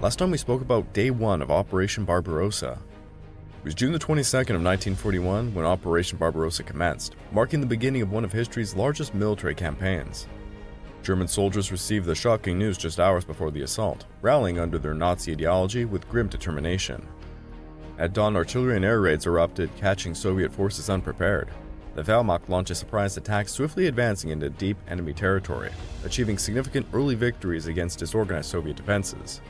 Last time we spoke about Day 1 of Operation Barbarossa. It was June the 22nd of 1941 when Operation Barbarossa commenced, marking the beginning of one of history's largest military campaigns. German soldiers received the shocking news just hours before the assault, rallying under their Nazi ideology with grim determination. At dawn, artillery and air raids erupted, catching Soviet forces unprepared. The Wehrmacht launched a surprise attack, swiftly advancing into deep enemy territory, achieving significant early victories against disorganized Soviet defenses.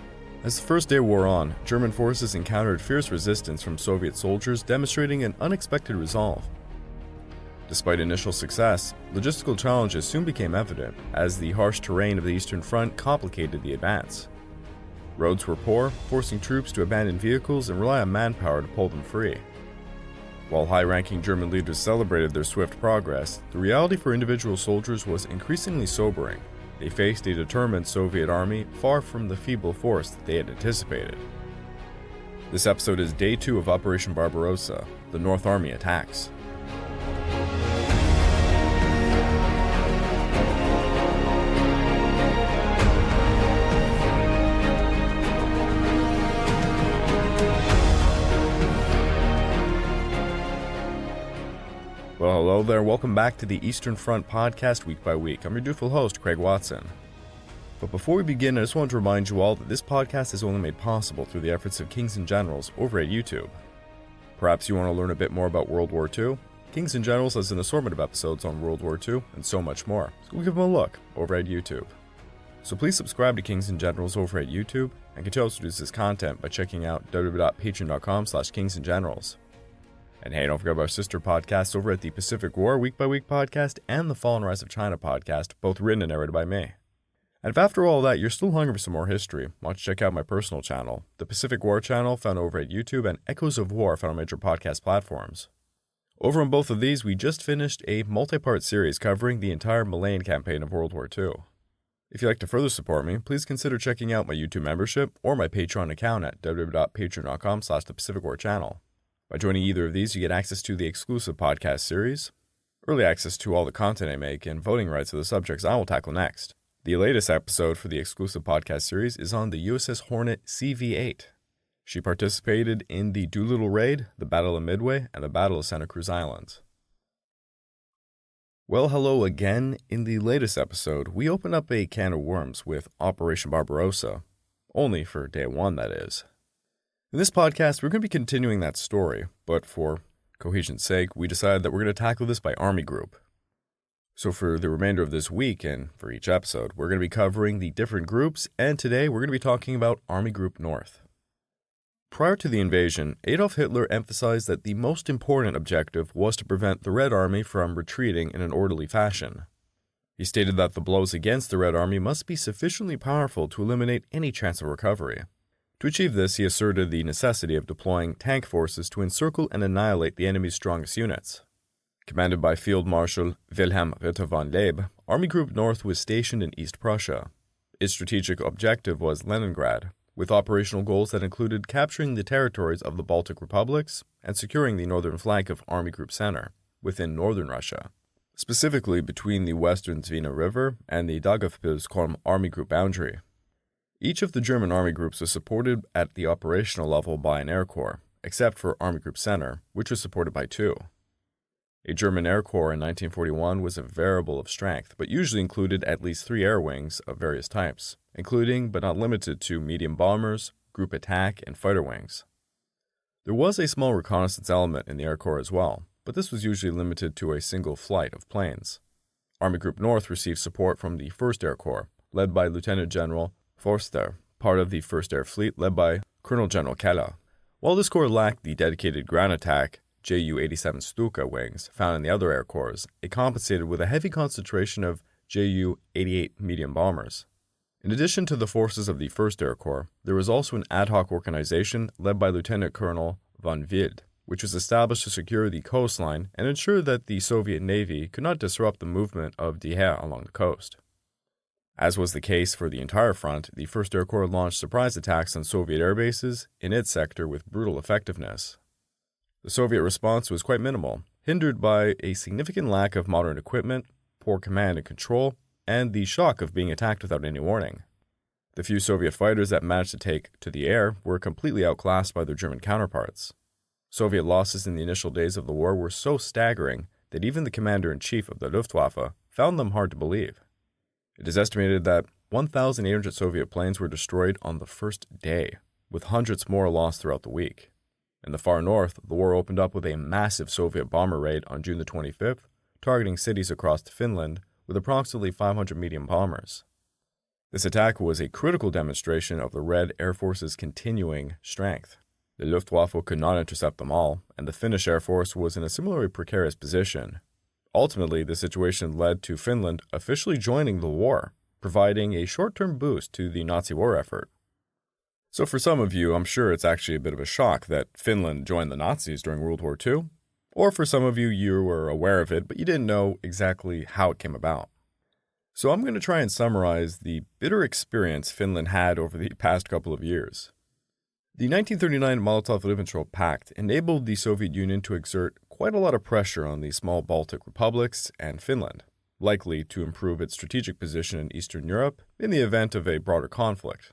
As the first day wore on, German forces encountered fierce resistance from Soviet soldiers, demonstrating an unexpected resolve. Despite initial success, logistical challenges soon became evident as the harsh terrain of the Eastern Front complicated the advance. Roads were poor, forcing troops to abandon vehicles and rely on manpower to pull them free. While high-ranking German leaders celebrated their swift progress, the reality for individual soldiers was increasingly sobering. They faced a determined Soviet army far from the feeble force that they had anticipated. This episode is Day 2 of Operation Barbarossa, the North Army attacks. Well, hello there. Welcome back to the Eastern Front podcast week by week. I'm your dutiful host, Craig Watson. But before we begin, I just want to remind you all that this podcast is only made possible through the efforts of Kings and Generals over at YouTube. Perhaps you want to learn a bit more about World War II? Kings and Generals has an assortment of episodes on World War II and so much more, so give them a look over at YouTube. So please subscribe to Kings and Generals over at YouTube and continue to produce this content by checking out www.patreon.com/kingsandgenerals. And hey, don't forget about our sister podcasts over at the Pacific War Week by Week podcast and the Fall and Rise of China podcast, both written and narrated by me. And if after all that you're still hungry for some more history, why don't you check out my personal channel, the Pacific War channel found over at YouTube, and Echoes of War found on major podcast platforms. Over on both of these, we just finished a multi-part series covering the entire Malayan campaign of World War II. If you'd like to further support me, please consider checking out my YouTube membership or my Patreon account at www.patreon.com/thepacificwarchannel. By joining either of these, you get access to the exclusive podcast series, early access to all the content I make, and voting rights to the subjects I will tackle next. The latest episode for the exclusive podcast series is on the USS Hornet CV-8. She participated in the Doolittle Raid, the Battle of Midway, and the Battle of Santa Cruz Island. Well, hello again. In the latest episode, we open up a can of worms with Operation Barbarossa. Only for Day 1, that is. In this podcast, we're going to be continuing that story, but for cohesion's sake, we decided that we're going to tackle this by army group. So for the remainder of this week, and for each episode, we're going to be covering the different groups, and today we're going to be talking about Army Group North. Prior to the invasion, Adolf Hitler emphasized that the most important objective was to prevent the Red Army from retreating in an orderly fashion. He stated that the blows against the Red Army must be sufficiently powerful to eliminate any chance of recovery. To achieve this, he asserted the necessity of deploying tank forces to encircle and annihilate the enemy's strongest units. Commanded by Field Marshal Wilhelm Ritter von Leeb, Army Group North was stationed in East Prussia. Its strategic objective was Leningrad, with operational goals that included capturing the territories of the Baltic republics and securing the northern flank of Army Group Center within northern Russia, specifically between the western Dwina River and the Daugavpils-Kulm Army Group boundary. Each of the German army groups was supported at the operational level by an air corps, except for Army Group Center, which was supported by two. A German air corps in 1941 was a variable of strength, but usually included at least 3 air wings of various types, including but not limited to medium bombers, group attack, and fighter wings. There was a small reconnaissance element in the air corps as well, but this was usually limited to a single flight of planes. Army Group North received support from the 1st Air Corps, led by Lieutenant General Forster, part of the 1st Air Fleet led by Colonel General Keller. While this corps lacked the dedicated ground attack Ju-87 Stuka wings found in the other air corps, it compensated with a heavy concentration of Ju-88 medium bombers. In addition to the forces of the 1st Air Corps, there was also an ad hoc organization led by Lieutenant Colonel von Wild, which was established to secure the coastline and ensure that the Soviet Navy could not disrupt the movement of the Heer along the coast. As was the case for the entire front, the 1st Air Corps launched surprise attacks on Soviet air bases in its sector with brutal effectiveness. The Soviet response was quite minimal, hindered by a significant lack of modern equipment, poor command and control, and the shock of being attacked without any warning. The few Soviet fighters that managed to take to the air were completely outclassed by their German counterparts. Soviet losses in the initial days of the war were so staggering that even the commander-in-chief of the Luftwaffe found them hard to believe. It is estimated that 1,800 Soviet planes were destroyed on the first day, with hundreds more lost throughout the week. In the far north, the war opened up with a massive Soviet bomber raid on June the 25th, targeting cities across Finland with approximately 500 medium bombers. This attack was a critical demonstration of the Red Air Force's continuing strength. The Luftwaffe could not intercept them all, and the Finnish Air Force was in a similarly precarious position. Ultimately, the situation led to Finland officially joining the war, providing a short-term boost to the Nazi war effort. So for some of you, I'm sure it's actually a bit of a shock that Finland joined the Nazis during World War II. Or for some of you, you were aware of it, but you didn't know exactly how it came about. So I'm going to try and summarize the bitter experience Finland had over the past couple of years. The 1939 Molotov-Ribbentrop Pact enabled the Soviet Union to exert quite a lot of pressure on the small Baltic republics and Finland, likely to improve its strategic position in Eastern Europe in the event of a broader conflict.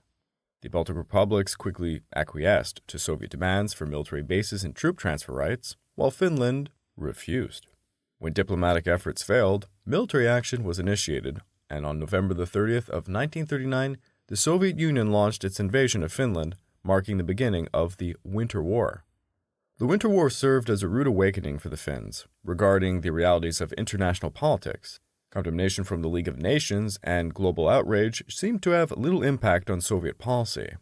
The Baltic republics quickly acquiesced to Soviet demands for military bases and troop transfer rights, while Finland refused. When diplomatic efforts failed, military action was initiated, and on November the 30th of 1939, the Soviet Union launched its invasion of Finland, marking the beginning of the Winter War. The Winter War served as a rude awakening for the Finns regarding the realities of international politics. Condemnation from the League of Nations and global outrage seemed to have little impact on Soviet policy.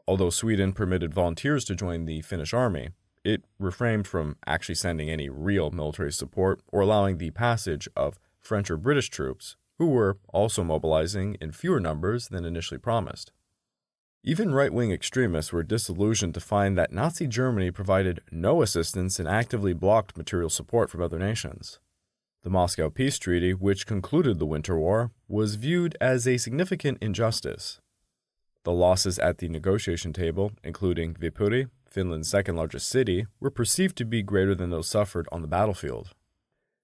Although Sweden permitted volunteers to join the Finnish army, it refrained from actually sending any real military support or allowing the passage of French or British troops, who were also mobilizing in fewer numbers than initially promised. Even right-wing extremists were disillusioned to find that Nazi Germany provided no assistance and actively blocked material support from other nations. The Moscow Peace Treaty, which concluded the Winter War, was viewed as a significant injustice. The losses at the negotiation table, including Viipuri, Finland's second-largest city, were perceived to be greater than those suffered on the battlefield.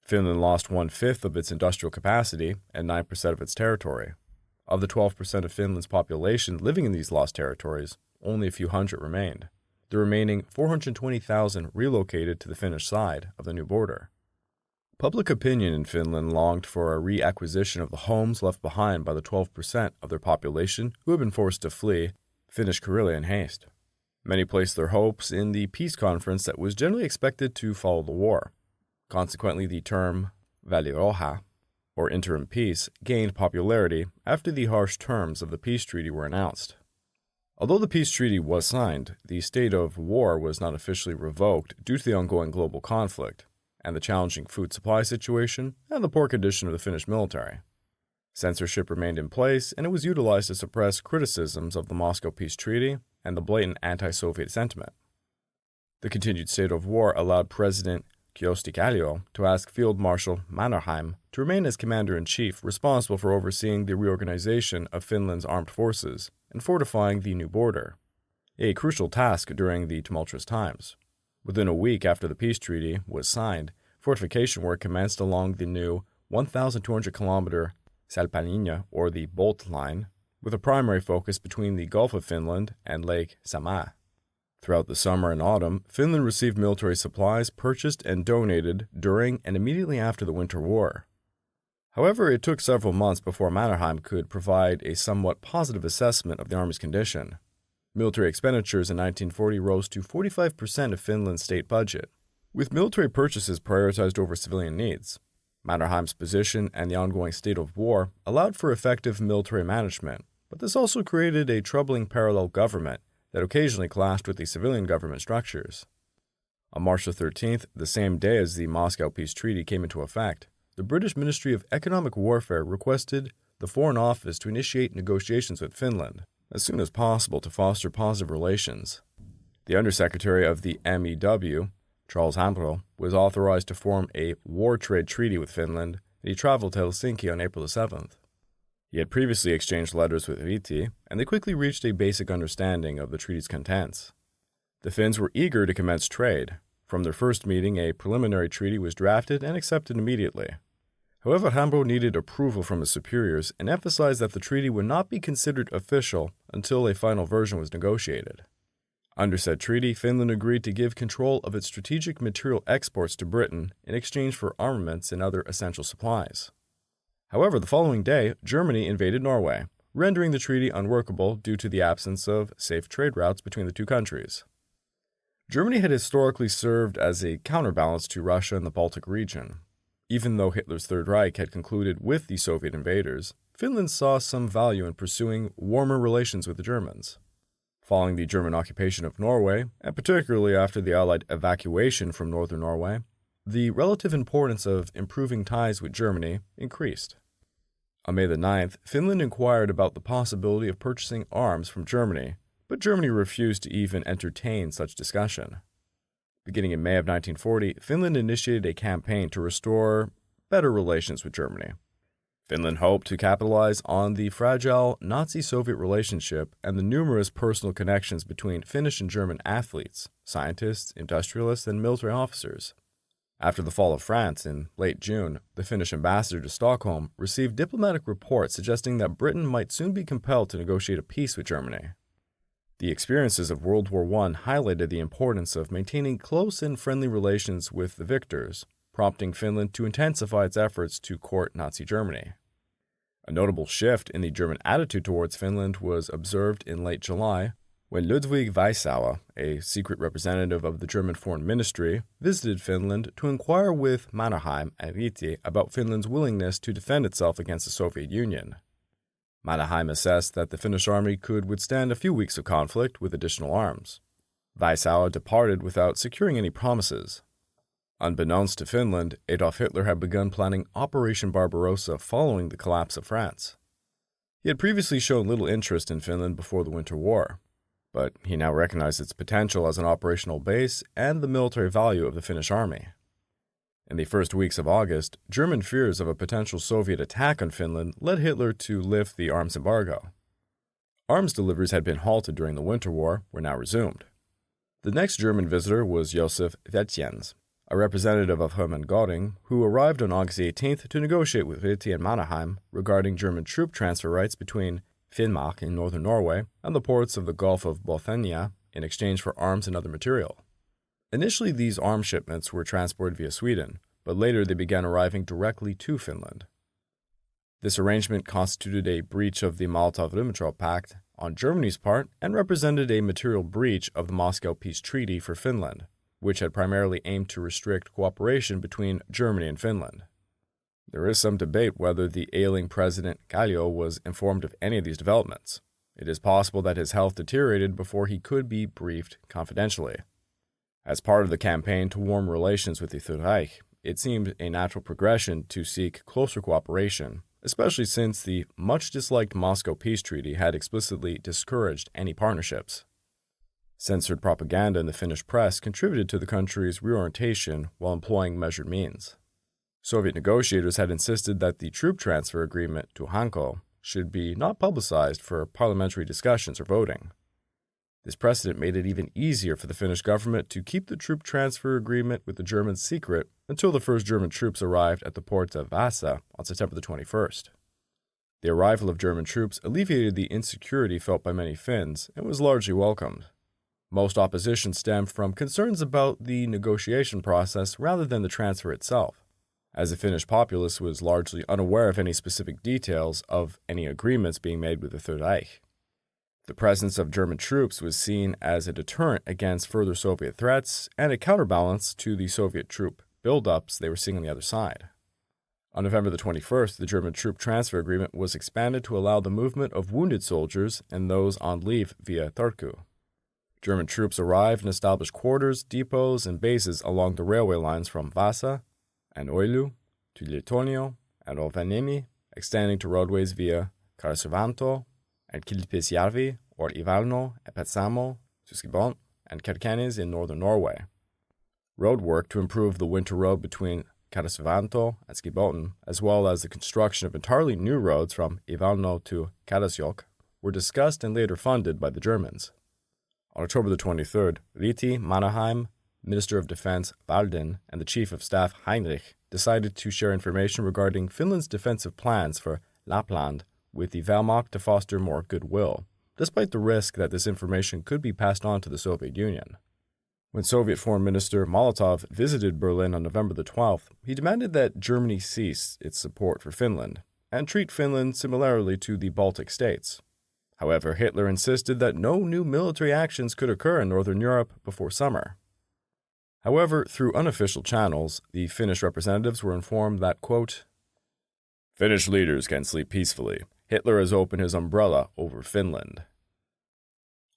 Finland lost 1/5 of its industrial capacity and 9% of its territory. Of the 12% of Finland's population living in these lost territories, only a few hundred remained. The remaining 420,000 relocated to the Finnish side of the new border. Public opinion in Finland longed for a reacquisition of the homes left behind by the 12% of their population who had been forced to flee Finnish Karelia in haste. Many placed their hopes in the peace conference that was generally expected to follow the war. Consequently, the term välirauha, or interim peace, gained popularity after the harsh terms of the peace treaty were announced. Although the peace treaty was signed, the state of war was not officially revoked due to the ongoing global conflict, and the challenging food supply situation, and the poor condition of the Finnish military. Censorship remained in place, and it was utilized to suppress criticisms of the Moscow Peace Treaty and the blatant anti-Soviet sentiment. The continued state of war allowed President Kyösti Kallio to ask Field Marshal Mannerheim to remain as commander-in-chief responsible for overseeing the reorganization of Finland's armed forces and fortifying the new border, a crucial task during the tumultuous times. Within a week after the peace treaty was signed, fortification work commenced along the new 1,200-kilometer Salpalinja, or the Bolt Line, with a primary focus between the Gulf of Finland and Lake Saimaa. Throughout the summer and autumn, Finland received military supplies purchased and donated during and immediately after the Winter War. However, it took several months before Mannerheim could provide a somewhat positive assessment of the Army's condition. Military expenditures in 1940 rose to 45% of Finland's state budget, with military purchases prioritized over civilian needs. Mannerheim's position and the ongoing state of war allowed for effective military management, but this also created a troubling parallel government that occasionally clashed with the civilian government structures. On March 13th, the same day as the Moscow Peace Treaty came into effect, the British Ministry of Economic Warfare requested the Foreign Office to initiate negotiations with Finland as soon as possible to foster positive relations. The Undersecretary of the MEW, Charles Hambro, was authorized to form a war trade treaty with Finland, and he traveled to Helsinki on April 7th. He had previously exchanged letters with Viti, and they quickly reached a basic understanding of the treaty's contents. The Finns were eager to commence trade. From their first meeting, a preliminary treaty was drafted and accepted immediately. However, Hambro needed approval from his superiors and emphasized that the treaty would not be considered official until a final version was negotiated. Under said treaty, Finland agreed to give control of its strategic material exports to Britain in exchange for armaments and other essential supplies. However, the following day, Germany invaded Norway, rendering the treaty unworkable due to the absence of safe trade routes between the two countries. Germany had historically served as a counterbalance to Russia in the Baltic region. Even though Hitler's Third Reich had concluded with the Soviet invaders, Finland saw some value in pursuing warmer relations with the Germans. Following the German occupation of Norway, and particularly after the Allied evacuation from northern Norway, the relative importance of improving ties with Germany increased. On May the 9th, Finland inquired about the possibility of purchasing arms from Germany, but Germany refused to even entertain such discussion. Beginning in May of 1940, Finland initiated a campaign to restore better relations with Germany. Finland hoped to capitalize on the fragile Nazi-Soviet relationship and the numerous personal connections between Finnish and German athletes, scientists, industrialists, and military officers. After the fall of France in late June, the Finnish ambassador to Stockholm received diplomatic reports suggesting that Britain might soon be compelled to negotiate a peace with Germany. The experiences of World War I highlighted the importance of maintaining close and friendly relations with the victors, prompting Finland to intensify its efforts to court Nazi Germany. A notable shift in the German attitude towards Finland was observed in late July, when WWII, a secret representative of the German Foreign Ministry, visited Finland to inquire with Mannerheim and Ryti about Finland's willingness to defend itself against the Soviet Union. Mannerheim assessed that the Finnish army could withstand a few weeks of conflict with additional arms. Weissauer departed without securing any promises. Unbeknownst to Finland, Adolf Hitler had begun planning Operation Barbarossa following the collapse of France. He had previously shown little interest in Finland before the Winter War, but he now recognized its potential as an operational base and the military value of the Finnish army. In the first weeks of August, German fears of a potential Soviet attack on Finland led Hitler to lift the arms embargo. Arms deliveries had been halted during the Winter War were now resumed. The next German visitor was Josef Vetjens, a representative of Hermann Göring, who arrived on August 18th to negotiate with Ryti and Mannerheim regarding German troop transfer rights between Finnmark in northern Norway and the ports of the Gulf of Bothnia in exchange for arms and other material. Initially, these arms shipments were transported via Sweden, but later they began arriving directly to Finland. This arrangement constituted a breach of the Molotov-Ribbentrop Pact on Germany's part and represented a material breach of the Moscow Peace Treaty for Finland, which had primarily aimed to restrict cooperation between Germany and Finland. There is some debate whether the ailing President Kallio was informed of any of these developments. It is possible that his health deteriorated before he could be briefed confidentially. As part of the campaign to warm relations with the Third Reich, it seemed a natural progression to seek closer cooperation, especially since the much-disliked Moscow Peace Treaty had explicitly discouraged any partnerships. Censored propaganda in the Finnish press contributed to the country's reorientation while employing measured means. Soviet negotiators had insisted that the troop transfer agreement to Hanko should be not publicized for parliamentary discussions or voting. This precedent made it even easier for the Finnish government to keep the troop transfer agreement with the Germans secret until the first German troops arrived at the port of Vasa on September the 21st. The arrival of German troops alleviated the insecurity felt by many Finns and was largely welcomed. Most opposition stemmed from concerns about the negotiation process rather than the transfer itself, as the Finnish populace was largely unaware of any specific details of any agreements being made with the Third Reich. The presence of German troops was seen as a deterrent against further Soviet threats and a counterbalance to the Soviet troop buildups they were seeing on the other side. On November the 21st, the German troop transfer agreement was expanded to allow the movement of wounded soldiers and those on leave via Turku. German troops arrived and established quarters, depots, and bases along the railway lines from Vasa and Oulu to Lithuania and Rovaniemi, extending to roadways via Kaarsivanto and Kilpisjärvi or Ivalno and Petsamo to Skibon and Kerkenes in northern Norway. Road work to improve the winter road between Kaarsivanto and Skibon, as well as the construction of entirely new roads from Ivalno to Karasjok, were discussed and later funded by the Germans. On October the 23rd, Ryti, Mannerheim, Minister of Defense Valdin and the Chief of Staff Heinrich decided to share information regarding Finland's defensive plans for Lapland with the Wehrmacht to foster more goodwill, despite the risk that this information could be passed on to the Soviet Union. When Soviet Foreign Minister Molotov visited Berlin on November the 12th, he demanded that Germany cease its support for Finland and treat Finland similarly to the Baltic states. However, Hitler insisted that no new military actions could occur in Northern Europe before summer. However, through unofficial channels, the Finnish representatives were informed that, quote, "Finnish leaders can sleep peacefully. Hitler has opened his umbrella over Finland."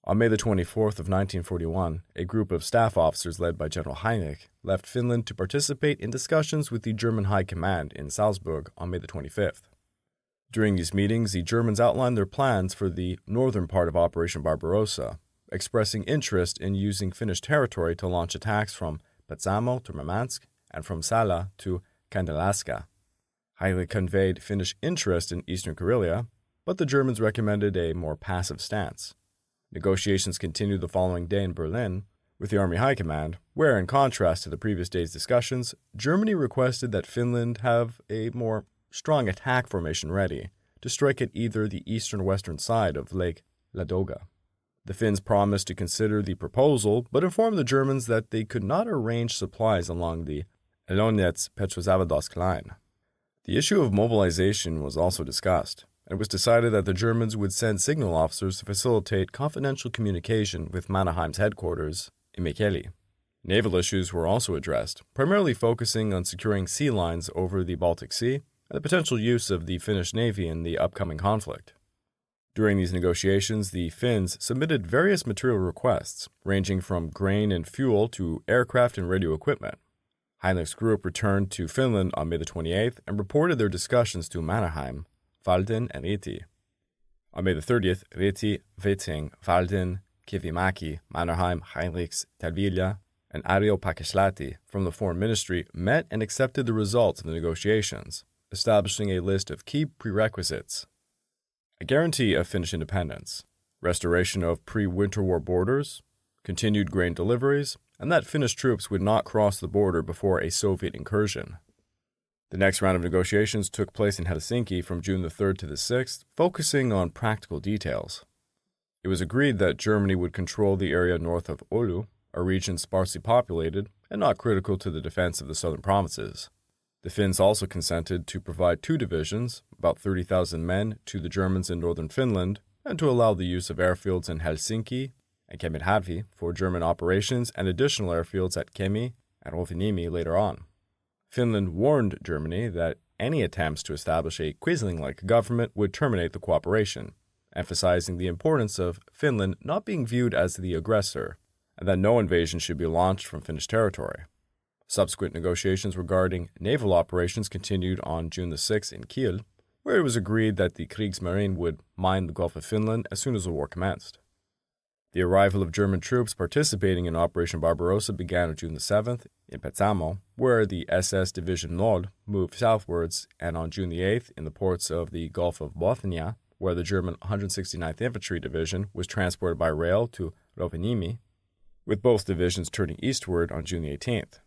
On May the 24th of 1941, a group of staff officers led by General Heinrich left Finland to participate in discussions with the German High Command in Salzburg on May the 25th. During these meetings, the Germans outlined their plans for the northern part of Operation Barbarossa, expressing interest in using Finnish territory to launch attacks from Petsamo to Murmansk and from Sala to Kandalaska. Heinrich conveyed Finnish interest in Eastern Karelia, but the Germans recommended a more passive stance. Negotiations continued the following day in Berlin with the Army High Command, where, in contrast to the previous day's discussions, Germany requested that Finland have a more strong attack formation ready to strike at either the eastern or western side of Lake Ladoga. The Finns promised to consider the proposal, but informed the Germans that they could not arrange supplies along the Elonets-Petrozavodsk line. The issue of mobilization was also discussed, and it was decided that the Germans would send signal officers to facilitate confidential communication with Mannerheim's headquarters in Mikkeli. Naval issues were also addressed, primarily focusing on securing sea lines over the Baltic Sea and the potential use of the Finnish Navy in the upcoming conflict. During these negotiations, the Finns submitted various material requests, ranging from grain and fuel to aircraft and radio equipment. Heinrich's group returned to Finland on May the 28th and reported their discussions to Mannerheim, Valdin, and Ryti. On May the 30th, Ryti, Viting, Valdin, Kivimäki, Mannerheim, Heinrichs, Talvilja, and Arjo Pakislati from the Foreign Ministry met and accepted the results of the negotiations, establishing a list of key prerequisites: a guarantee of Finnish independence, restoration of pre-Winter War borders, continued grain deliveries, and that Finnish troops would not cross the border before a Soviet incursion. The next round of negotiations took place in Helsinki from June the 3rd to the 6th, focusing on practical details. It was agreed that Germany would control the area north of Oulu, a region sparsely populated and not critical to the defense of the southern provinces. The Finns also consented to provide 2 divisions, about 30,000 men, to the Germans in northern Finland, and to allow the use of airfields in Helsinki and Kemiharvi for German operations and additional airfields at Kemi and Rovaniemi later on. Finland warned Germany that any attempts to establish a Quisling-like government would terminate the cooperation, emphasizing the importance of Finland not being viewed as the aggressor, and that no invasion should be launched from Finnish territory. Subsequent negotiations regarding naval operations continued on June the 6th in Kiel, where it was agreed that the Kriegsmarine would mine the Gulf of Finland as soon as the war commenced. The arrival of German troops participating in Operation Barbarossa began on June the 7th in Petsamo, where the SS Division Nord moved southwards, and on June the 8th in the ports of the Gulf of Bothnia, where the German 169th Infantry Division was transported by rail to Rovaniemi, with both divisions turning eastward on June the 18th.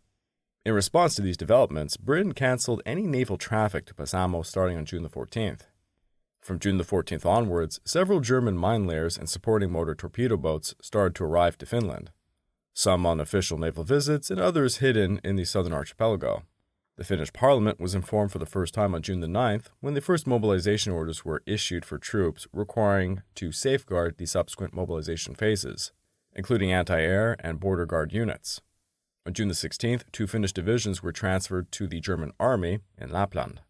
In response to these developments, Britain cancelled any naval traffic to Petsamo starting on June the 14th. From June the 14th onwards, several German mine layers and supporting motor torpedo boats started to arrive to Finland, some on official naval visits and others hidden in the southern archipelago. The Finnish parliament was informed for the first time on June the 9th when the first mobilization orders were issued for troops requiring to safeguard the subsequent mobilization phases, including anti-air and border guard units. On June the 16th, 2 Finnish divisions were transferred to the German army in Lapland.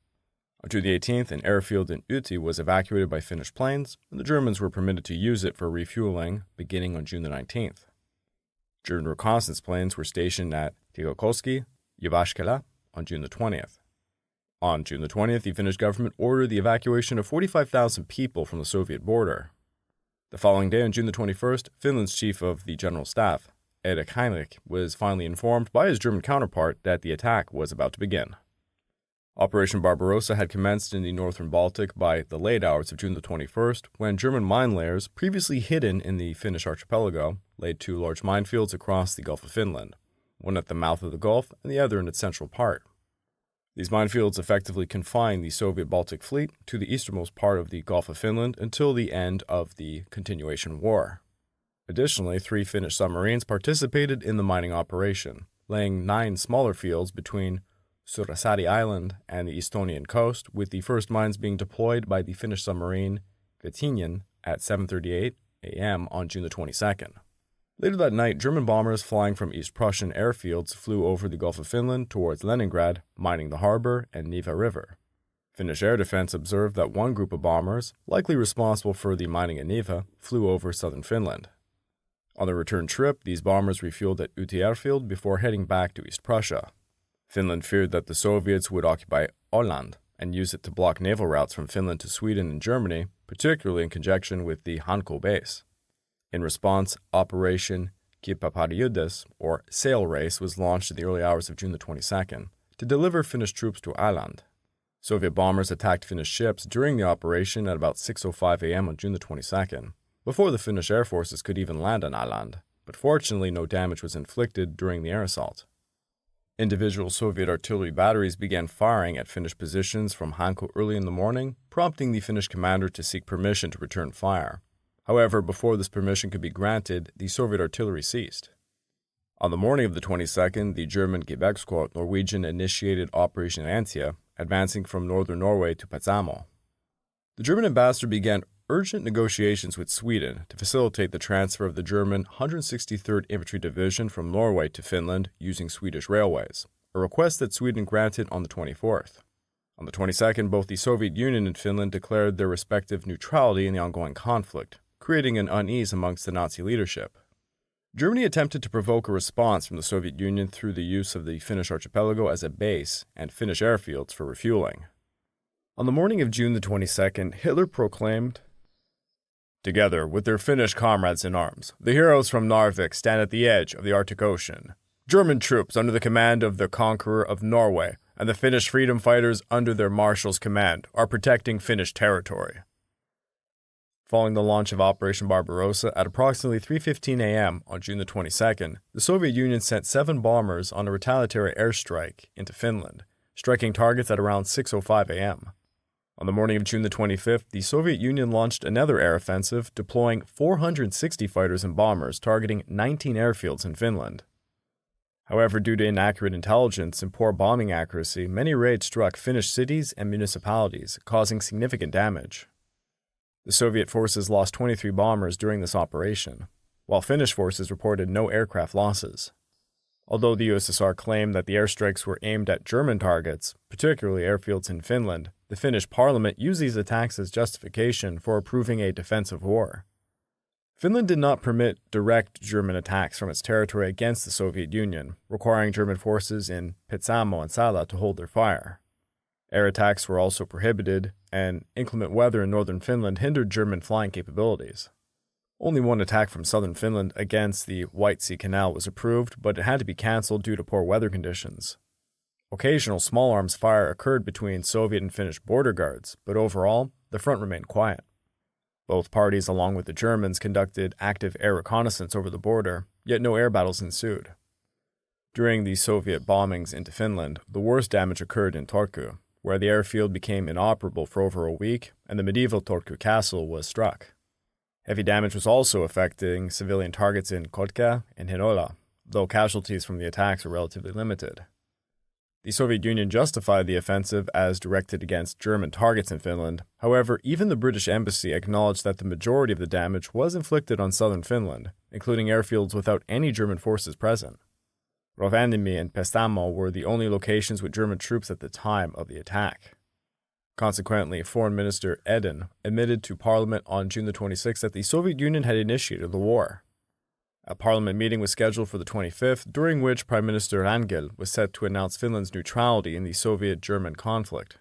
On June the 18th, an airfield in Uti was evacuated by Finnish planes, and the Germans were permitted to use it for refueling beginning on June the 19th. German reconnaissance planes were stationed at Tiikokoski, Jyväskylä on June the 20th. On June the 20th, the Finnish government ordered the evacuation of 45,000 people from the Soviet border. The following day, on June the 21st, Finland's chief of the General Staff, Erich Heinrich, was finally informed by his German counterpart that the attack was about to begin. Operation Barbarossa had commenced in the northern Baltic by the late hours of June the 21st, when German mine layers, previously hidden in the Finnish archipelago, laid 2 large minefields across the Gulf of Finland, one at the mouth of the Gulf and the other in its central part. These minefields effectively confined the Soviet Baltic Fleet to the easternmost part of the Gulf of Finland until the end of the Continuation War. Additionally, 3 Finnish submarines participated in the mining operation, laying 9 smaller fields between Suuresari Island and the Estonian coast, with the first mines being deployed by the Finnish submarine Victories at 7:38 a.m. on June the 22nd. Later that night, German bombers flying from East Prussian airfields flew over the Gulf of Finland towards Leningrad, mining the harbor and Neva River. Finnish air defense observed that one group of bombers, likely responsible for the mining at Neva, flew over southern Finland. On the return trip, these bombers refueled at Uti airfield before heading back to East Prussia. Finland feared that the Soviets would occupy Åland and use it to block naval routes from Finland to Sweden and Germany, particularly in conjunction with the Hanko base. In response, Operation Kippaparjudis, or Sail Race, was launched in the early hours of June the 22nd to deliver Finnish troops to Åland. Soviet bombers attacked Finnish ships during the operation at about 6:05 a.m. on June the 22nd, before the Finnish air forces could even land on Åland, but fortunately no damage was inflicted during the air assault. Individual Soviet artillery batteries began firing at Finnish positions from Hanko early in the morning, prompting the Finnish commander to seek permission to return fire. However, before this permission could be granted, the Soviet artillery ceased. On the morning of the 22nd, the German Quebec Norwegian initiated Operation Antia, advancing from northern Norway to Petsamo. The German ambassador began urgent negotiations with Sweden to facilitate the transfer of the German 163rd Infantry Division from Norway to Finland using Swedish railways, a request that Sweden granted on the 24th. On the 22nd, both the Soviet Union and Finland declared their respective neutrality in the ongoing conflict, creating an unease amongst the Nazi leadership. Germany attempted to provoke a response from the Soviet Union through the use of the Finnish archipelago as a base and Finnish airfields for refueling. On the morning of June the 22nd, Hitler proclaimed, "Together with their Finnish comrades in arms, the heroes from Narvik stand at the edge of the Arctic Ocean. German troops under the command of the conqueror of Norway and the Finnish freedom fighters under their marshal's command are protecting Finnish territory." Following the launch of Operation Barbarossa at approximately 3:15 a.m. on June the 22nd, the Soviet Union sent 7 bombers on a retaliatory airstrike into Finland, striking targets at around 6:05 a.m. On the morning of June the 25th, the Soviet Union launched another air offensive, deploying 460 fighters and bombers targeting 19 airfields in Finland. However, due to inaccurate intelligence and poor bombing accuracy, many raids struck Finnish cities and municipalities, causing significant damage. The Soviet forces lost 23 bombers during this operation, while Finnish forces reported no aircraft losses. Although the USSR claimed that the airstrikes were aimed at German targets, particularly airfields in Finland, the Finnish parliament used these attacks as justification for approving a defensive war. Finland did not permit direct German attacks from its territory against the Soviet Union, requiring German forces in Petsamo and Sala to hold their fire. Air attacks were also prohibited, and inclement weather in northern Finland hindered German flying capabilities. Only one attack from southern Finland against the White Sea Canal was approved, but it had to be cancelled due to poor weather conditions. Occasional small arms fire occurred between Soviet and Finnish border guards, but overall, the front remained quiet. Both parties, along with the Germans, conducted active air reconnaissance over the border, yet no air battles ensued. During the Soviet bombings into Finland, the worst damage occurred in Turku, where the airfield became inoperable for over a week, and the medieval Turku castle was struck. Heavy damage was also affecting civilian targets in Kotka and Heinola, though casualties from the attacks were relatively limited. The Soviet Union justified the offensive as directed against German targets in Finland. However, even the British embassy acknowledged that the majority of the damage was inflicted on southern Finland, including airfields without any German forces present. Rovaniemi and Pestamo were the only locations with German troops at the time of the attack. Consequently, Foreign Minister Eden admitted to Parliament on June the 26th that the Soviet Union had initiated the war. A Parliament meeting was scheduled for the 25th, during which Prime Minister Rangel was set to announce Finland's neutrality in the Soviet-German conflict.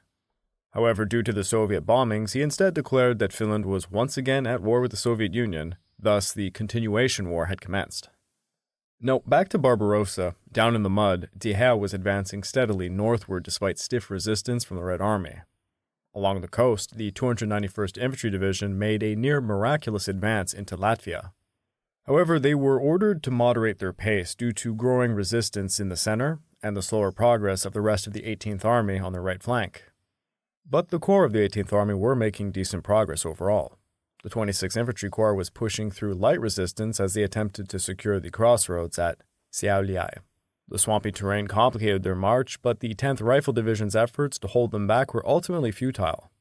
However, due to the Soviet bombings, he instead declared that Finland was once again at war with the Soviet Union, thus the Continuation War had commenced. Now, back to Barbarossa, down in the mud, De Geer was advancing steadily northward despite stiff resistance from the Red Army. Along the coast, the 291st Infantry Division made a near miraculous advance into Latvia. However, they were ordered to moderate their pace due to growing resistance in the center and the slower progress of the rest of the 18th Army on their right flank. But the core of the 18th Army were making decent progress overall. The 26th Infantry Corps was pushing through light resistance as they attempted to secure the crossroads at WWII. The swampy terrain complicated their march, but the 10th Rifle Division's efforts to hold them back were ultimately futile.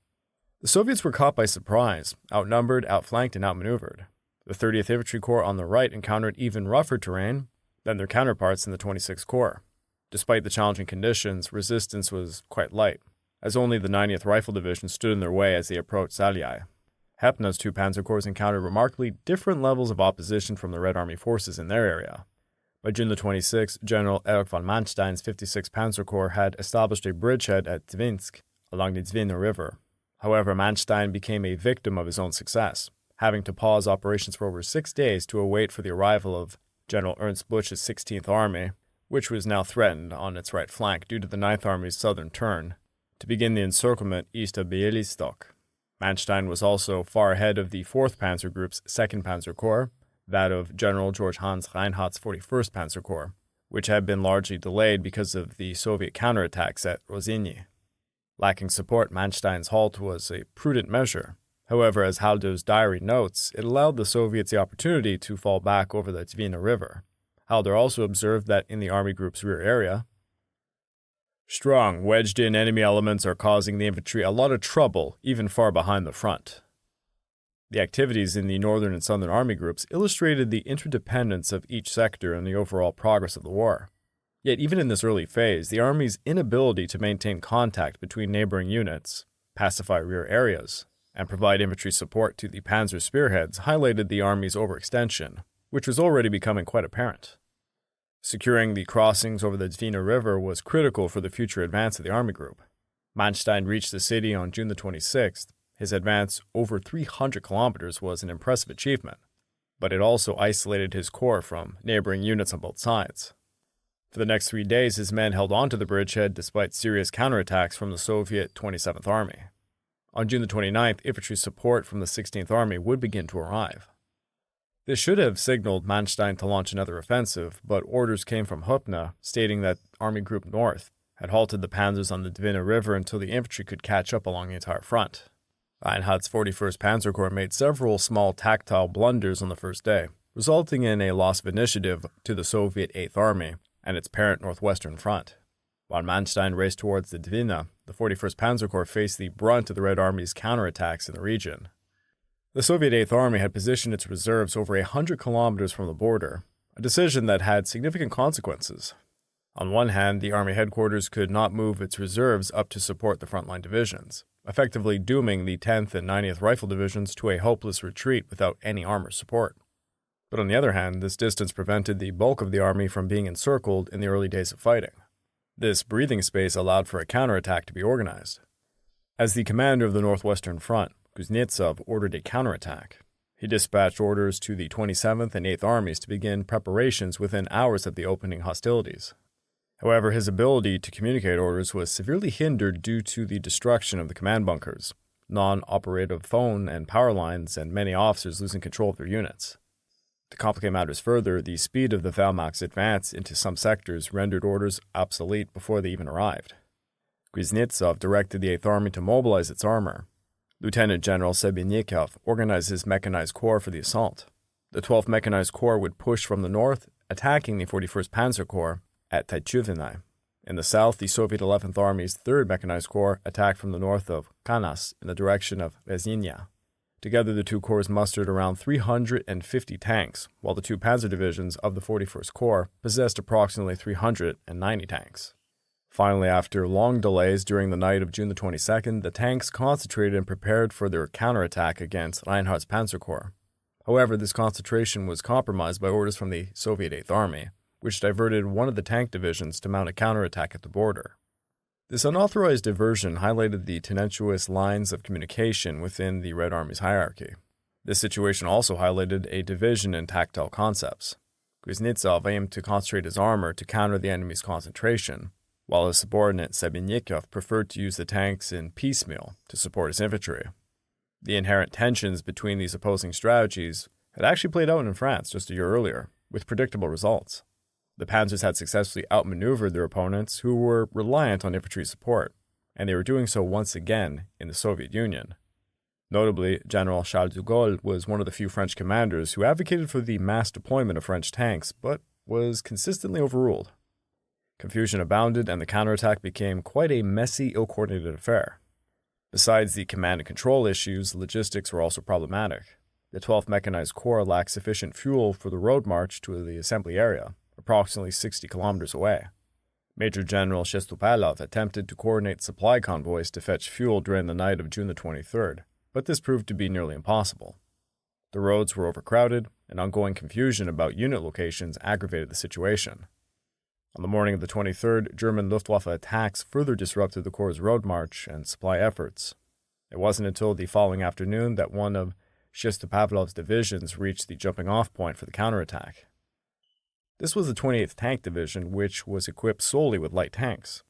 The Soviets were caught by surprise, outnumbered, outflanked, and outmaneuvered. The 30th Infantry Corps on the right encountered even rougher terrain than their counterparts in the 26th Corps. Despite the challenging conditions, resistance was quite light, as only the 90th Rifle Division stood in their way as they approached Zaliai. Hepna's two Panzer Corps encountered remarkably different levels of opposition from the Red Army forces in their area. By June the 26th, General Erich von Manstein's 56th Panzer Corps had established a bridgehead at Dvinsk along the Dvina River. However, Manstein became a victim of his own success, having to pause operations for over 6 days to await for the arrival of General Ernst Busch's 16th Army, which was now threatened on its right flank due to the 9th Army's southern turn, to begin the encirclement east of Bialystok. Manstein was also far ahead of the 4th Panzer Group's 2nd Panzer Corps, that of General George Hans Reinhardt's 41st Panzer Corps, which had been largely delayed because of the Soviet counterattacks at Rosyni. Lacking support, Manstein's halt was a prudent measure. However, as Halder's diary notes, it allowed the Soviets the opportunity to fall back over the Dvina River. Halder also observed that in the Army Group's rear area, strong, wedged-in enemy elements are causing the infantry a lot of trouble, even far behind the front. The activities in the Northern and Southern Army Groups illustrated the interdependence of each sector in the overall progress of the war. Yet even in this early phase, the Army's inability to maintain contact between neighboring units, pacify rear areas, and provide infantry support to the Panzer spearheads highlighted the Army's overextension, which was already becoming quite apparent. Securing the crossings over the Dvina River was critical for the future advance of the Army Group. Manstein reached the city on June the 26th. His advance over 300 kilometers was an impressive achievement, but it also isolated his corps from neighboring units on both sides. For the next 3 days, his men held on to the bridgehead despite serious counterattacks from the Soviet 27th Army. On June the 29th, infantry support from the 16th Army would begin to arrive. This should have signaled Manstein to launch another offensive, but orders came from Hupna stating that Army Group North had halted the panzers on the Dvina River until the infantry could catch up along the entire front. Reinhardt's 41st Panzer Corps made several small tactile blunders on the first day, resulting in a loss of initiative to the Soviet 8th Army and its parent Northwestern Front. While Manstein raced towards the Dvina, the 41st Panzer Corps faced the brunt of the Red Army's counterattacks in the region. The Soviet 8th Army had positioned its reserves over 100 kilometers from the border, a decision that had significant consequences. On one hand, the Army headquarters could not move its reserves up to support the frontline divisions, effectively dooming the 10th and 90th Rifle Divisions to a hopeless retreat without any armor support. But on the other hand, this distance prevented the bulk of the army from being encircled in the early days of fighting. This breathing space allowed for a counterattack to be organized. As the commander of the Northwestern Front, Kuznetsov ordered a counterattack. He dispatched orders to the 27th and 8th Armies to begin preparations within hours of the opening hostilities. However, his ability to communicate orders was severely hindered due to the destruction of the command bunkers, non-operative phone and power lines, and many officers losing control of their units. To complicate matters further, the speed of the Wehrmacht's advance into some sectors rendered orders obsolete before they even arrived. Kuznetsov directed the 8th Army to mobilize its armor. Lieutenant General Sebennikov organized his mechanized corps for the assault. The 12th Mechanized Corps would push from the north, attacking the 41st Panzer Corps at Taichuvinai. In the south, the Soviet 11th Army's 3rd Mechanized Corps attacked from the north of Kanas in the direction of Vezinia. Together, the two corps mustered around 350 tanks, while the two panzer divisions of the 41st Corps possessed approximately 390 tanks. Finally, after long delays during the night of June the 22nd, the tanks concentrated and prepared for their counterattack against Reinhardt's Panzer Corps. However, this concentration was compromised by orders from the Soviet 8th Army, which diverted one of the tank divisions to mount a counterattack at the border. This unauthorized diversion highlighted the tenuous lines of communication within the Red Army's hierarchy. This situation also highlighted a division in tactile concepts. Kuznetsov aimed to concentrate his armor to counter the enemy's concentration, while his subordinate Sebennikov preferred to use the tanks in piecemeal to support his infantry. The inherent tensions between these opposing strategies had actually played out in France just a year earlier, with predictable results. The panzers had successfully outmaneuvered their opponents, who were reliant on infantry support, and they were doing so once again in the Soviet Union. Notably, General Charles de Gaulle was one of the few French commanders who advocated for the mass deployment of French tanks, but was consistently overruled. Confusion abounded, and the counterattack became quite a messy, ill-coordinated affair. Besides the command and control issues, logistics were also problematic. The 12th Mechanized Corps lacked sufficient fuel for the road march to the assembly area, approximately 60 kilometers away. Major General Shestopalov attempted to coordinate supply convoys to fetch fuel during the night of June the 23rd, but this proved to be nearly impossible. The roads were overcrowded, and ongoing confusion about unit locations aggravated the situation. On the morning of the 23rd, German Luftwaffe attacks further disrupted the Corps' road march and supply efforts. It wasn't until the following afternoon that one of Shestopavlov's divisions reached the jumping-off point for the counterattack. This was the 28th Tank Division, which was equipped solely with light tanks.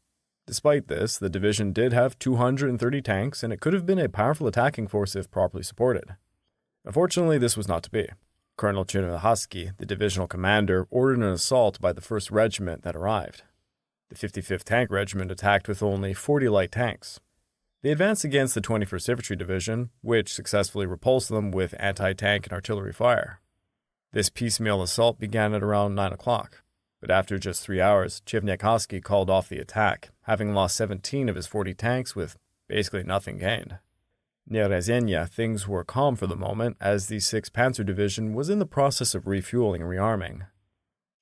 Despite this, the division did have 230 tanks, and it could have been a powerful attacking force if properly supported. Unfortunately, this was not to be. Colonel Chernyavsky, the divisional commander, ordered an assault by the 1st Regiment that arrived. The 55th Tank Regiment attacked with only 40 light tanks. They advanced against the 21st Infantry Division, which successfully repulsed them with anti-tank and artillery fire. This piecemeal assault began at around 9 o'clock, but after just 3 hours, Chernyavsky called off the attack, having lost 17 of his 40 tanks with basically nothing gained. Near Rezenia, things were calm for the moment, as the 6th Panzer Division was in the process of refueling and rearming.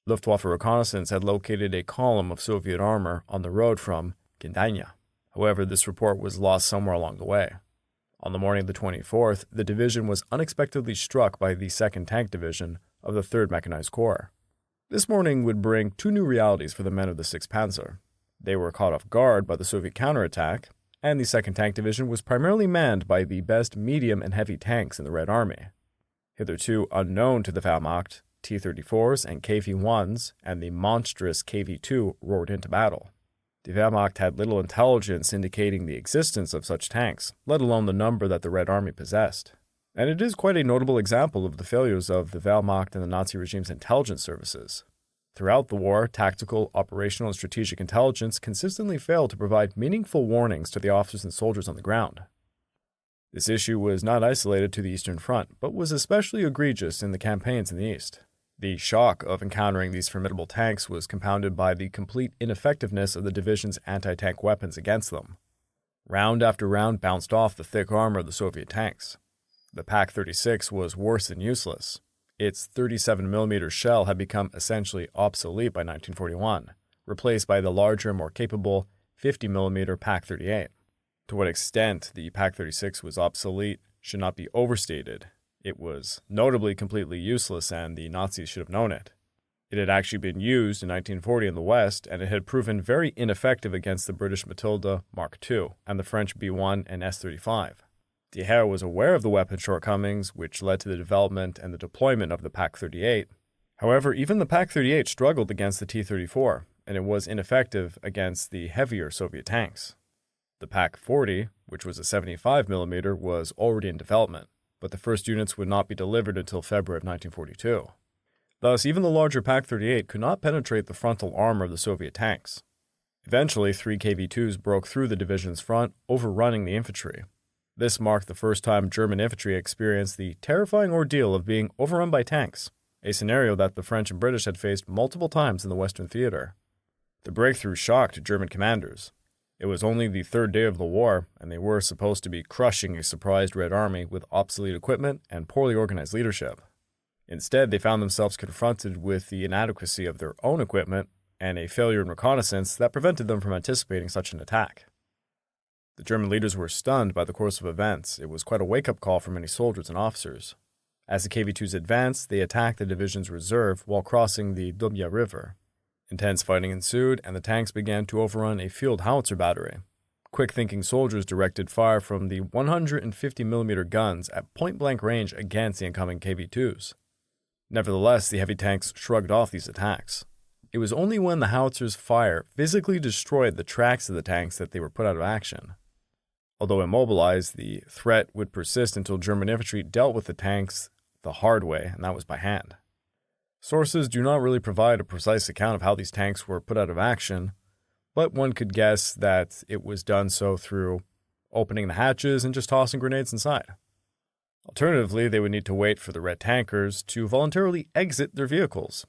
Luftwaffe reconnaissance had located a column of Soviet armor on the road from Gdynia. However, this report was lost somewhere along the way. On the morning of the 24th, the division was unexpectedly struck by the 2nd Tank Division of the 3rd Mechanized Corps. This morning would bring 2 new realities for the men of the 6th Panzer. They were caught off guard by the Soviet counterattack, and the 2nd Tank Division was primarily manned by the best medium and heavy tanks in the Red Army. Hitherto unknown to the Wehrmacht, T-34s and KV-1s and the monstrous KV-2 roared into battle. The Wehrmacht had little intelligence indicating the existence of such tanks, let alone the number that the Red Army possessed. And it is quite a notable example of the failures of the Wehrmacht and the Nazi regime's intelligence services. Throughout the war, tactical, operational, and strategic intelligence consistently failed to provide meaningful warnings to the officers and soldiers on the ground. This issue was not isolated to the Eastern Front, but was especially egregious in the campaigns in the East. The shock of encountering these formidable tanks was compounded by the complete ineffectiveness of the division's anti-tank weapons against them. Round after round bounced off the thick armor of the Soviet tanks. The Pak-36 was worse than useless. Its 37mm shell had become essentially obsolete by 1941, replaced by the larger, more capable 50mm Pak-38. To what extent the Pak-36 was obsolete should not be overstated. It was notably completely useless, and the Nazis should have known it. It had actually been used in 1940 in the West, and it had proven very ineffective against the British Matilda Mark II and the French B-1 and S-35. De Heer was aware of the weapon shortcomings, which led to the development and the deployment of the Pak-38. However, even the Pak-38 struggled against the T-34, and it was ineffective against the heavier Soviet tanks. The Pak-40, which was a 75mm, was already in development, but the first units would not be delivered until February of 1942. Thus, even the larger Pak-38 could not penetrate the frontal armor of the Soviet tanks. Eventually, 3 KV-2s broke through the division's front, overrunning the infantry. This marked the first time German infantry experienced the terrifying ordeal of being overrun by tanks, a scenario that the French and British had faced multiple times in the Western theater. The breakthrough shocked German commanders. It was only the 3rd day of the war, and they were supposed to be crushing a surprised Red Army with obsolete equipment and poorly organized leadership. Instead, they found themselves confronted with the inadequacy of their own equipment and a failure in reconnaissance that prevented them from anticipating such an attack. The German leaders were stunned by the course of events. It was quite a wake-up call for many soldiers and officers. As the KV-2s advanced, they attacked the division's reserve while crossing the WWII River. Intense fighting ensued, and the tanks began to overrun a field howitzer battery. Quick-thinking soldiers directed fire from the 150mm guns at point-blank range against the incoming KV-2s. Nevertheless, the heavy tanks shrugged off these attacks. It was only when the howitzers' fire physically destroyed the tracks of the tanks that they were put out of action. Although immobilized, the threat would persist until German infantry dealt with the tanks the hard way, and that was by hand. Sources do not really provide a precise account of how these tanks were put out of action, but one could guess that it was done so through opening the hatches and just tossing grenades inside. Alternatively, they would need to wait for the red tankers to voluntarily exit their vehicles.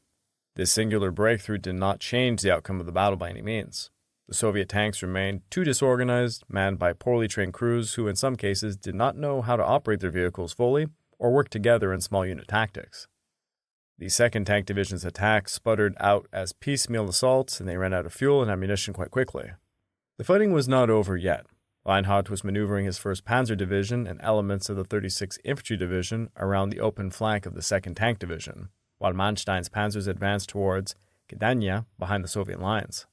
This singular breakthrough did not change the outcome of the battle by any means. The Soviet tanks remained too disorganized, manned by poorly trained crews who in some cases did not know how to operate their vehicles fully or work together in small unit tactics. The 2nd Tank Division's attack sputtered out as piecemeal assaults, and they ran out of fuel and ammunition quite quickly. The fighting was not over yet. Reinhardt was maneuvering his 1st Panzer Division and elements of the 36th Infantry Division around the open flank of the 2nd Tank Division, while Manstein's panzers advanced towards Gdynia behind the Soviet lines.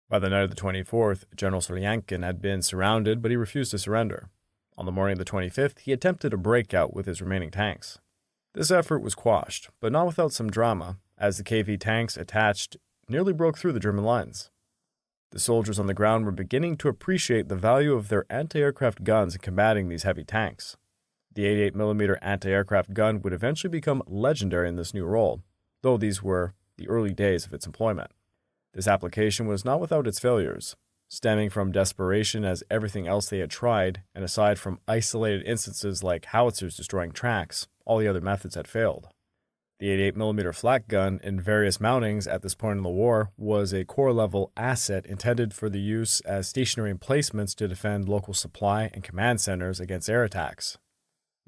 By the night of the 24th, General Solyankin had been surrounded, but he refused to surrender. On the morning of the 25th, he attempted a breakout with his remaining tanks. This effort was quashed, but not without some drama, as the KV tanks attached nearly broke through the German lines. The soldiers on the ground were beginning to appreciate the value of their anti-aircraft guns in combating these heavy tanks. The 88mm anti-aircraft gun would eventually become legendary in this new role, though these were the early days of its employment. This application was not without its failures, stemming from desperation as everything else they had tried, and aside from isolated instances like howitzers destroying tracks, all the other methods had failed. The 88mm flak gun in various mountings at this point in the war was a core-level asset intended for the use as stationary emplacements to defend local supply and command centers against air attacks.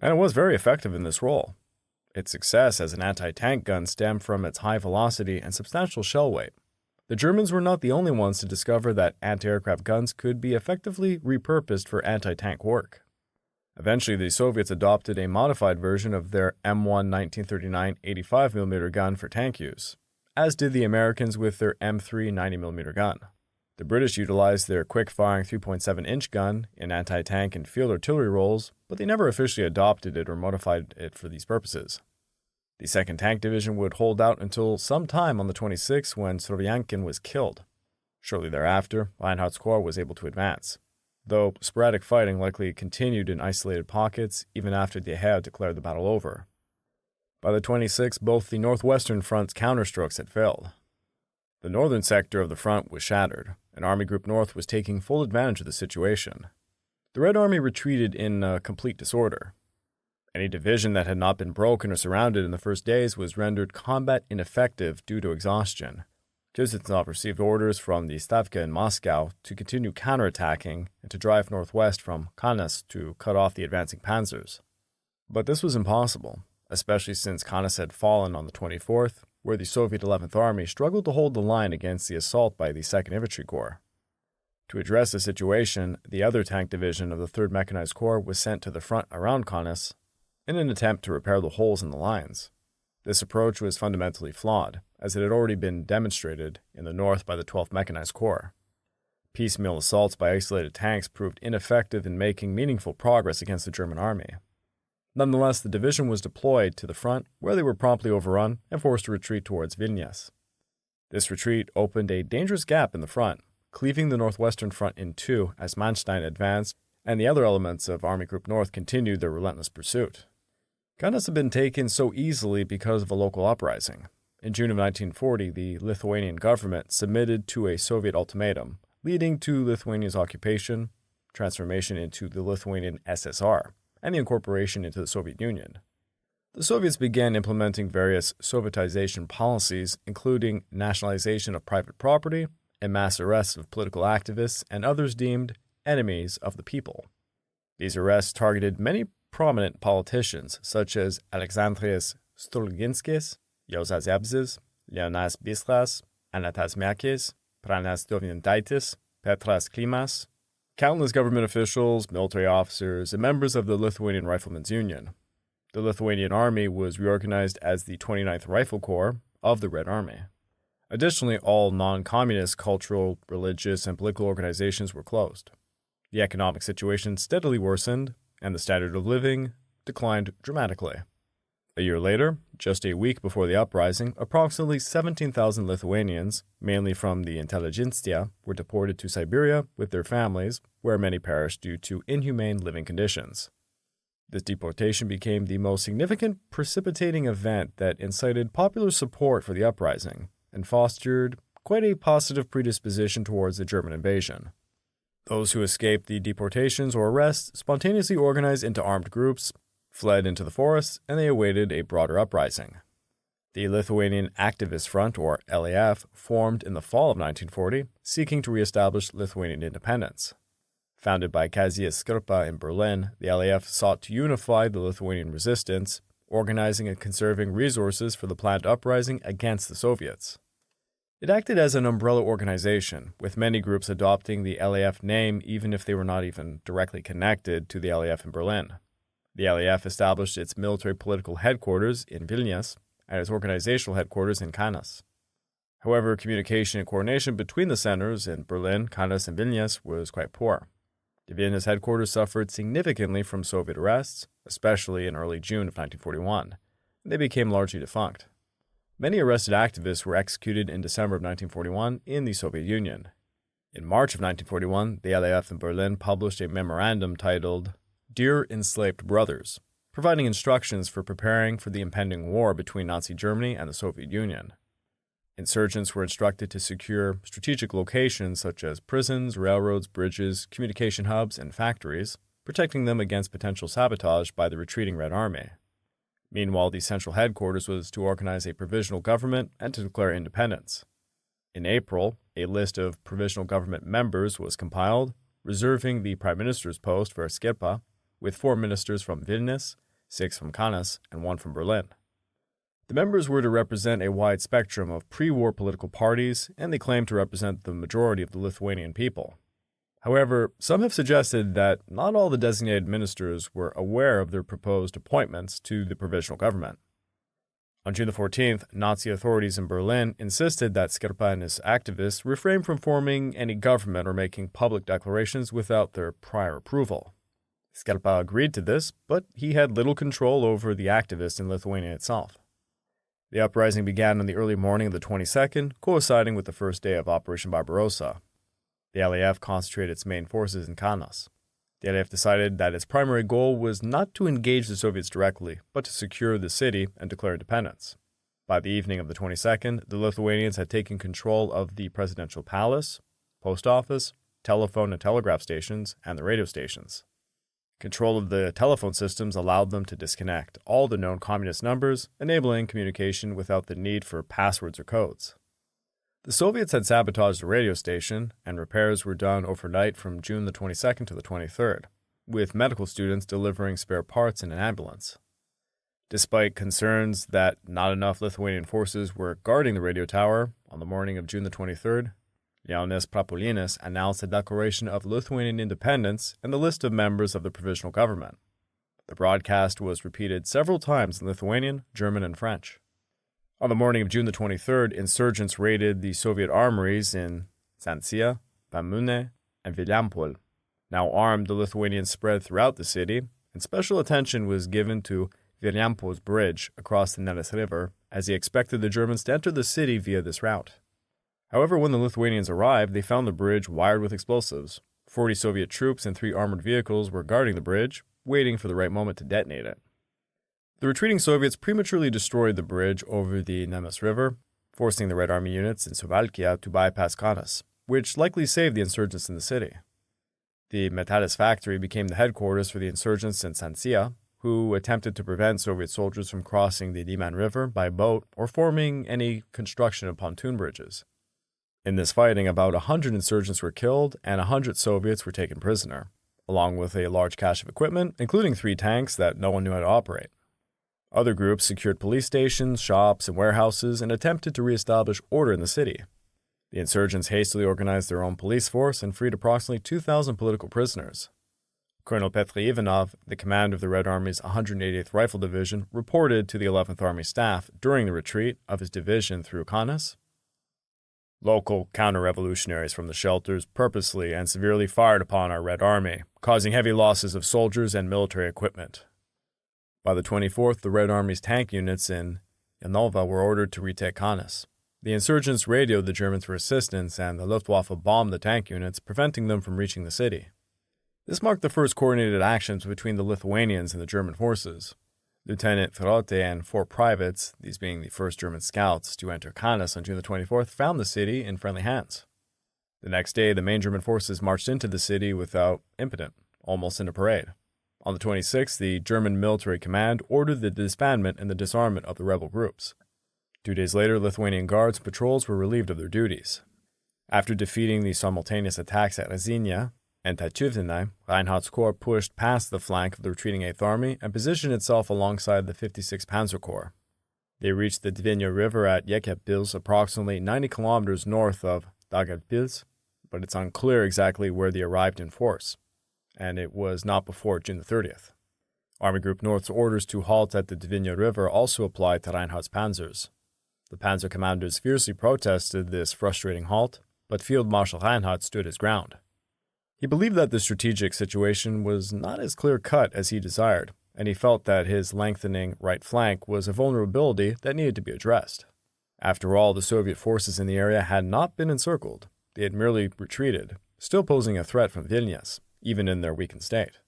And it was very effective in this role. Its success as an anti-tank gun stemmed from its high velocity and substantial shell weight. The Germans were not the only ones to discover that anti-aircraft guns could be effectively repurposed for anti-tank work. Eventually, the Soviets adopted a modified version of their M1 1939 85mm gun for tank use, as did the Americans with their M3 90mm gun. The British utilized their quick-firing 3.7-inch gun in anti-tank and field artillery roles, but they never officially adopted it or modified it for these purposes. The 2nd Tank Division would hold out until sometime on the 26th when Solyankin was killed. Shortly thereafter, Reinhardt's corps was able to advance, though sporadic fighting likely continued in isolated pockets even after they had declared the battle over. By the 26th, both the northwestern front's counterstrokes had failed. The northern sector of the front was shattered, and Army Group North was taking full advantage of the situation. The Red Army retreated in complete disorder. Any division that had not been broken or surrounded in the first days was rendered combat ineffective due to exhaustion. Kuznetsov received orders from the Stavka in Moscow to continue counterattacking and to drive northwest from Kanas to cut off the advancing panzers. But this was impossible, especially since Kanas had fallen on the 24th, where the Soviet 11th Army struggled to hold the line against the assault by the 2nd Infantry Corps. To address the situation, the other tank division of the 3rd Mechanized Corps was sent to the front around Kanas in an attempt to repair the holes in the lines. This approach was fundamentally flawed, as it had already been demonstrated in the north by the 12th Mechanized Corps. Piecemeal assaults by isolated tanks proved ineffective in making meaningful progress against the German army. Nonetheless, the division was deployed to the front, where they were promptly overrun and forced to retreat towards Vilnius. This retreat opened a dangerous gap in the front, cleaving the northwestern front in two as Manstein advanced, and the other elements of Army Group North continued their relentless pursuit. Kanas had been taken so easily because of a local uprising. In June of 1940, the Lithuanian government submitted to a Soviet ultimatum, leading to Lithuania's occupation, transformation into the Lithuanian SSR, and the incorporation into the Soviet Union. The Soviets began implementing various Sovietization policies, including nationalization of private property and mass arrests of political activists and others deemed enemies of the people. These arrests targeted many prominent politicians, such as Alexandrius Stulginskis, Jozas Ebzis, Leonas Bistras, Anatas Miakis, Pranas Dovyantaitis, Petras Klimas, countless government officials, military officers, and members of the Lithuanian Riflemen's Union. The Lithuanian Army was reorganized as the 29th Rifle Corps of the Red Army. Additionally, all non-communist cultural, religious, and political organizations were closed. The economic situation steadily worsened, and the standard of living declined dramatically. A year later, just a week before the uprising, approximately 17,000 Lithuanians, mainly from the intelligentsia, were deported to Siberia with their families, where many perished due to inhumane living conditions. This deportation became the most significant precipitating event that incited popular support for the uprising and fostered quite a positive predisposition towards the German invasion. Those who escaped the deportations or arrests spontaneously organized into armed groups, fled into the forests, and they awaited a broader uprising. The Lithuanian Activist Front, or LAF, formed in the fall of 1940, seeking to reestablish Lithuanian independence. Founded by Kazys Škirpa in Berlin, the LAF sought to unify the Lithuanian resistance, organizing and conserving resources for the planned uprising against the Soviets. It acted as an umbrella organization, with many groups adopting the LAF name even if they were not even directly connected to the LAF in Berlin. The LAF established its military political headquarters in Vilnius and its organizational headquarters in Kanas. However, communication and coordination between the centers in Berlin, Kanas, and Vilnius was quite poor. The Vilnius headquarters suffered significantly from Soviet arrests, especially in early June of 1941, and they became largely defunct. Many arrested activists were executed in December of 1941 in the Soviet Union. In March of 1941, the LAF in Berlin published a memorandum titled Dear Enslaved Brothers, providing instructions for preparing for the impending war between Nazi Germany and the Soviet Union. Insurgents were instructed to secure strategic locations such as prisons, railroads, bridges, communication hubs, and factories, protecting them against potential sabotage by the retreating Red Army. Meanwhile, the central headquarters was to organize a provisional government and to declare independence. In April, a list of provisional government members was compiled, reserving the prime minister's post for Škirpa, with 4 ministers from Vilnius, 6 from Kanas, and 1 from Berlin. The members were to represent a wide spectrum of pre-war political parties, and they claimed to represent the majority of the Lithuanian people. However, some have suggested that not all the designated ministers were aware of their proposed appointments to the provisional government. On June the 14th, Nazi authorities in Berlin insisted that Škirpa and his activists refrain from forming any government or making public declarations without their prior approval. Škirpa agreed to this, but he had little control over the activists in Lithuania itself. The uprising began on the early morning of the 22nd, coinciding with the first day of Operation Barbarossa. The LAF concentrated its main forces in Kanas. The LAF decided that its primary goal was not to engage the Soviets directly, but to secure the city and declare independence. By the evening of the 22nd, the Lithuanians had taken control of the presidential palace, post office, telephone and telegraph stations, and the radio stations. Control of the telephone systems allowed them to disconnect all the known communist numbers, enabling communication without the need for passwords or codes. The Soviets had sabotaged the radio station, and repairs were done overnight from June the 22nd to the 23rd, with medical students delivering spare parts in an ambulance. Despite concerns that not enough Lithuanian forces were guarding the radio tower, on the morning of June the 23rd, Jaunis Prapuolinis announced the declaration of Lithuanian independence and the list of members of the provisional government. The broadcast was repeated several times in Lithuanian, German, and French. On the morning of June the 23rd, insurgents raided the Soviet armories in Sancia, Pamune, and Viliampol. Now armed, the Lithuanians spread throughout the city, and special attention was given to Viliampol's bridge across the Neris River, as he expected the Germans to enter the city via this route. However, when the Lithuanians arrived, they found the bridge wired with explosives. 40 Soviet troops and 3 armored vehicles were guarding the bridge, waiting for the right moment to detonate it. The retreating Soviets prematurely destroyed the bridge over the Neris River, forcing the Red Army units in Suvalkia to bypass Kanas, which likely saved the insurgents in the city. The Metalis factory became the headquarters for the insurgents in Sancia, who attempted to prevent Soviet soldiers from crossing the Liman River by boat or forming any construction of pontoon bridges. In this fighting, about 100 insurgents were killed and 100 Soviets were taken prisoner, along with a large cache of equipment, including 3 tanks that no one knew how to operate. Other groups secured police stations, shops, and warehouses and attempted to reestablish order in the city. The insurgents hastily organized their own police force and freed approximately 2,000 political prisoners. Colonel Petri Ivanov, the commander of the Red Army's 188th Rifle Division, reported to the 11th Army staff during the retreat of his division through Kanas. Local counter-revolutionaries from the shelters purposely and severely fired upon our Red Army, causing heavy losses of soldiers and military equipment. By the 24th, the Red Army's tank units in Yanova were ordered to retake Kanas. The insurgents radioed the Germans for assistance, and the Luftwaffe bombed the tank units, preventing them from reaching the city. This marked the first coordinated actions between the Lithuanians and the German forces. Lieutenant Throte and 4 privates, these being the first German scouts to enter Kanas on June the 24th, found the city in friendly hands. The next day, the main German forces marched into the city without incident, almost in a parade. On the 26th, the German military command ordered the disbandment and the disarmament of the rebel groups. 2 days later, Lithuanian guards and patrols were relieved of their duties. After defeating the simultaneous attacks at Rasinia and Tachivnai, Reinhardt's corps pushed past the flank of the retreating 8th Army and positioned itself alongside the 56th Panzer Corps. They reached the Dvinja River at Yekatpils, approximately 90 kilometers north of Daugavpils, but it's unclear exactly where they arrived in force, and it was not before June the 30th. Army Group North's orders to halt at the Dvinja River also applied to Reinhardt's panzers. The panzer commanders fiercely protested this frustrating halt, but Field Marshal Reinhardt stood his ground. He believed that the strategic situation was not as clear-cut as he desired, and he felt that his lengthening right flank was a vulnerability that needed to be addressed. After all, the Soviet forces in the area had not been encircled. They had merely retreated, still posing a threat from Vilnius, even in their weakened state.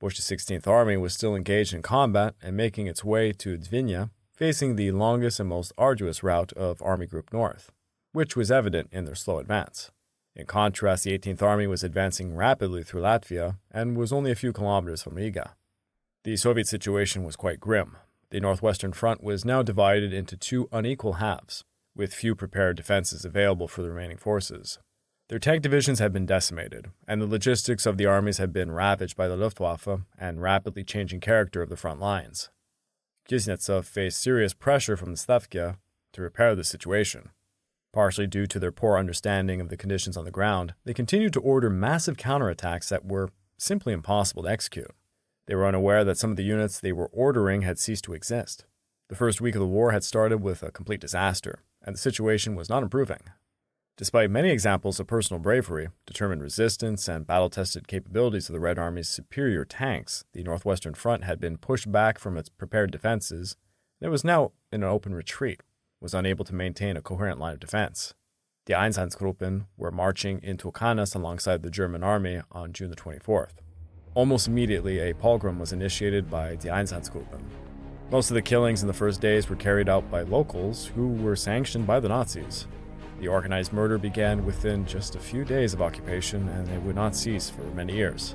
Bush's 16th Army was still engaged in combat and making its way to Dvinja, facing the longest and most arduous route of Army Group North, which was evident in their slow advance. In contrast, the 18th Army was advancing rapidly through Latvia and was only a few kilometers from Riga. The Soviet situation was quite grim. The northwestern front was now divided into 2 unequal halves, with few prepared defenses available for the remaining forces. Their tank divisions had been decimated, and the logistics of the armies had been ravaged by the Luftwaffe and rapidly changing character of the front lines. Kuznetsov faced serious pressure from the Stavka to repair the situation. Partially due to their poor understanding of the conditions on the ground, they continued to order massive counterattacks that were simply impossible to execute. They were unaware that some of the units they were ordering had ceased to exist. The first week of the war had started with a complete disaster, and the situation was not improving. Despite many examples of personal bravery, determined resistance, and battle-tested capabilities of the Red Army's superior tanks, the Northwestern Front had been pushed back from its prepared defenses, and it was now in an open retreat, was unable to maintain a coherent line of defense. The Einsatzgruppen were marching into Kanas alongside the German army on June the 24th. Almost immediately, a pogrom was initiated by the Einsatzgruppen. Most of the killings in the first days were carried out by locals who were sanctioned by the Nazis. The organized murder began within just a few days of occupation, and it would not cease for many years.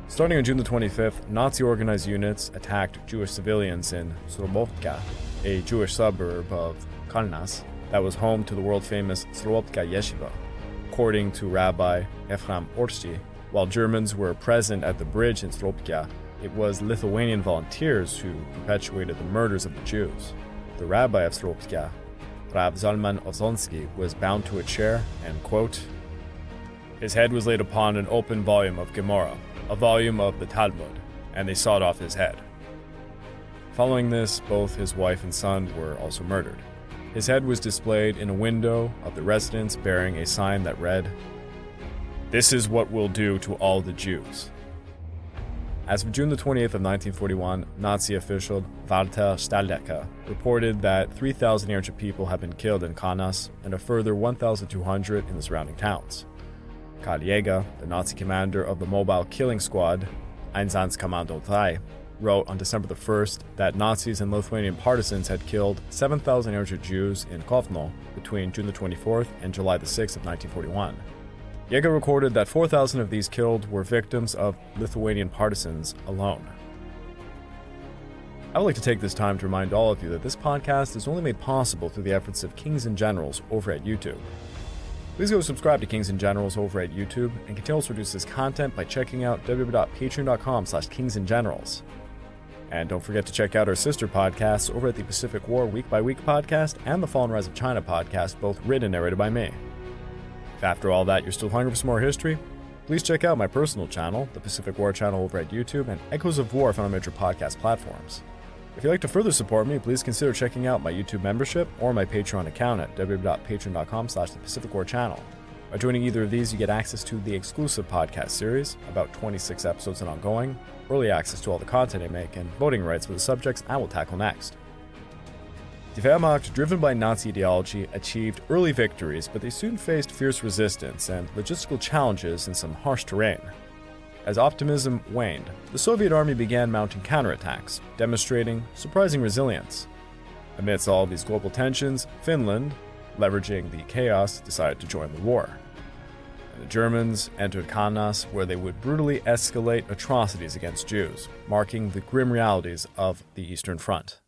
Starting on June the 25th, Nazi-organized units attacked Jewish civilians in Srobotka, a Jewish suburb of Kanas that was home to the world-famous Srobotka Yeshiva. According to Rabbi Ephraim Orsi, while Germans were present at the bridge in Srobotka, it was Lithuanian volunteers who perpetuated the murders of the Jews. The rabbi of Srobotka, Rav Zalman Ozonsky, was bound to a chair and, quote, "His head was laid upon an open volume of Gemara, a volume of the Talmud, and they sawed off his head." Following this, both his wife and son were also murdered. His head was displayed in a window of the residence bearing a sign that read, "This is what we'll do to all the Jews." As of June the 28th of 1941, Nazi official Walter Stahlecka reported that 3,000 Arab people had been killed in Kanas and a further 1,200 in the surrounding towns. Karl Jäger, the Nazi commander of the mobile killing squad, Einsatzkommando 3, wrote on December the 1st that Nazis and Lithuanian partisans had killed 7,000 Arab Jews in Kovn between June the 24th and July the 6th of 1941. Jäger recorded that 4,000 of these killed were victims of Lithuanian partisans alone. I would like to take this time to remind all of you that this podcast is only made possible through the efforts of Kings and Generals over at YouTube. Please go subscribe to Kings and Generals over at YouTube and continue to produce this content by checking out www.patreon.com/kingsandgenerals. And don't forget to check out our sister podcasts over at the Pacific War Week by Week podcast and the Fall and Rise of China podcast, both written and narrated by me. If after all that you're still hungry for some more history, please check out my personal channel, the Pacific War channel over at YouTube, and Echoes of War on our major podcast platforms. If you'd like to further support me, please consider checking out my YouTube membership or my Patreon account at www.patreon.com/thepacificwarchannel. By joining either of these, you get access to the exclusive podcast series, about 26 episodes and ongoing, early access to all the content I make, and voting rights for the subjects I will tackle next. The Wehrmacht, driven by Nazi ideology, achieved early victories, but they soon faced fierce resistance and logistical challenges in some harsh terrain. As optimism waned, the Soviet army began mounting counterattacks, demonstrating surprising resilience. Amidst all these global tensions, Finland, leveraging the chaos, decided to join the war. And the Germans entered Kanas, where they would brutally escalate atrocities against Jews, marking the grim realities of the Eastern Front.